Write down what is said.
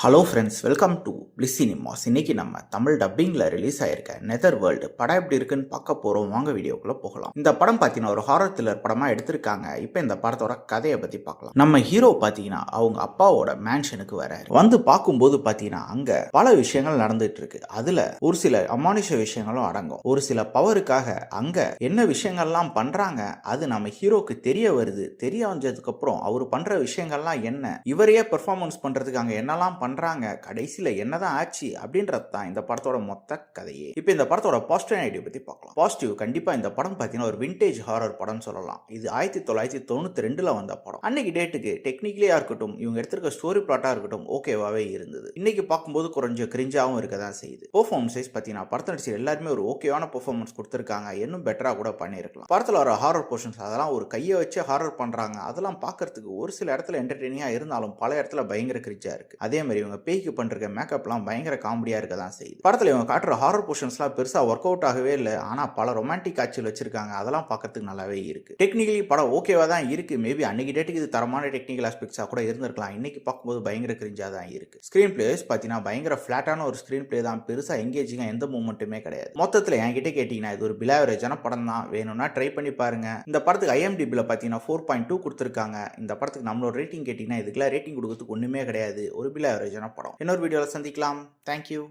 Hello friends, welcome to bliss cinemas. இன்னைக்கு நம்ம Tamil டப்பிங்கில் release ஆயிருக்க நெதர் வேர்ல்டு படம் எப்படி இருக்குன்னு பார்க்க போகிறோம். வாங்க வீடியோக்குள்ளே போகலாம். இந்த படம் பார்த்தீங்கன்னா ஒரு ஹாரர் த்ரில்லர் படமாக எடுத்திருக்காங்க. இப்போ இந்த படத்தோட கதையை பற்றி பார்க்கலாம். நம்ம ஹீரோ பார்த்தீங்கன்னா அவங்க அப்பாவோட மேன்ஷனுக்கு வராரு. வந்து பார்க்கும்போது பார்த்தீங்கன்னா அங்கே பல விஷயங்கள் நடந்துட்டு இருக்கு. அதில் ஒரு சில அமானுஷ விஷயங்களும் அடங்கும். ஒரு சில பவருக்காக அங்கே என்ன விஷயங்கள்லாம் பண்ணுறாங்க அது நம்ம ஹீரோக்கு தெரிய வருது. தெரிய வந்ததுக்கப்புறம் அவர் பண்ணுற விஷயங்கள்லாம் என்ன, இவரையே பெர்ஃபார்மன்ஸ் பண்ணுறதுக்கு அங்கே என்னெல்லாம் பண்றாங்க, கடைசியில என்னதான் ஆச்சு அப்படின்றது தான் இந்த படத்தோட மொத்த கதையே. இப்போ இந்த படத்தோட பாசிட்டிவ் ஐடியா பத்தி பார்க்கலாம். பாசிட்டிவ், கண்டிப்பா இந்த படம் பார்த்தீங்கன்னா ஒரு விண்டேஜ் ஹாரர் படம் சொல்லலாம். இது 1992ல வந்த படம். அன்னைக்கு டேட்டுக்கு டெக்னிக்கலியா இருக்கட்டும், இவங்க எடுத்திருக்க ஸ்டோரி பிளாட்டா இருக்கட்டும் ஓகேவாவே இருந்தது. இன்னைக்கு பார்க்கும்போது கொஞ்சம் கிரிஞ்சாவும் இருக்க தான் செய்யுது. பெர்ஃபார்மன்ஸ் பார்த்தீங்கன்னா படத்தை நடிச்ச எல்லாருமே ஒரு ஓகேவான பெர்ஃபார்மன்ஸ் கொடுத்திருக்காங்க. இன்னும் பெட்டரா கூட பண்ணியிருக்கலாம். படத்துல வர ஹாரர் போர்ஷன்ஸ் அதெல்லாம் ஒரு கையை வச்சு ஹாரர் பண்றாங்க. அதெல்லாம் பார்க்கறதுக்கு ஒரு சில இடத்துல என்டர்டெய்னிங்கா இருந்தாலும் பல இடத்துல பயங்கர கிரிஞ்சா இருக்கு. அதே மாதிரி இவங்க பேய்க்கு பண்ற மேக்கப்லாம் பயங்கர காமெடியா இருக்க தான் செய்யுது. படத்துல இவங்க காட்டுற ஹாரர் போர்ஷன்ஸ்லாம் பெருசா ஒர்க் அவுட் ஆகவே இல்லை. ஆனா பல ரொமான்டிக் காட்சிகள் வச்சிருக்காங்க. அதெல்லாம் பார்க்கறதுக்கு நல்லாவே இருக்கு. டெக்னிக்கலி படம் ஓகேவா தான் இருக்கு. மேபி அன்னைக்கு டேட்டுக்கு இது தரமான டெக்னிக்கல் ஆஸ்பெக்ட்ஸா கூட இருந்திருக்கலாம். இன்னைக்கு பார்க்கும்போது பயங்கர கிரிஞ்சா தான் இருக்கு. ஸ்கிரீன் பிளேஸ் பார்த்தீங்கன்னா பயங்கர ஃபிளாட்டான ஒரு ஸ்கிரீன் பிளே தான். பெருசா எங்கேஜிங்கா எந்த மூமெண்ட்டுமே கிடையாது. மொத்தத்தில் என்கிட்ட கேட்டீங்கன்னா இது ஒரு பிலாவரேஜான படம் தான். வேணும்னா ட்ரை பண்ணி பாருங்க. இந்த படத்துக்கு IMDbல பார்த்தீங்கன்னா 4.2 கொடுத்துருக்காங்க. இந்த படத்துக்கு நம்மளோட ரேட்டிங் கேட்டீங்கன்னா இதுக்கெல்லாம் ரேட்டிங் கொடுக்கறதுக்கு ஒண்ணுமே கிடையாது. ஒரு பிலாவரேஜான படம். இன்னொரு வீடியோவில் சந்திக்கலாம். தேங்க்யூ.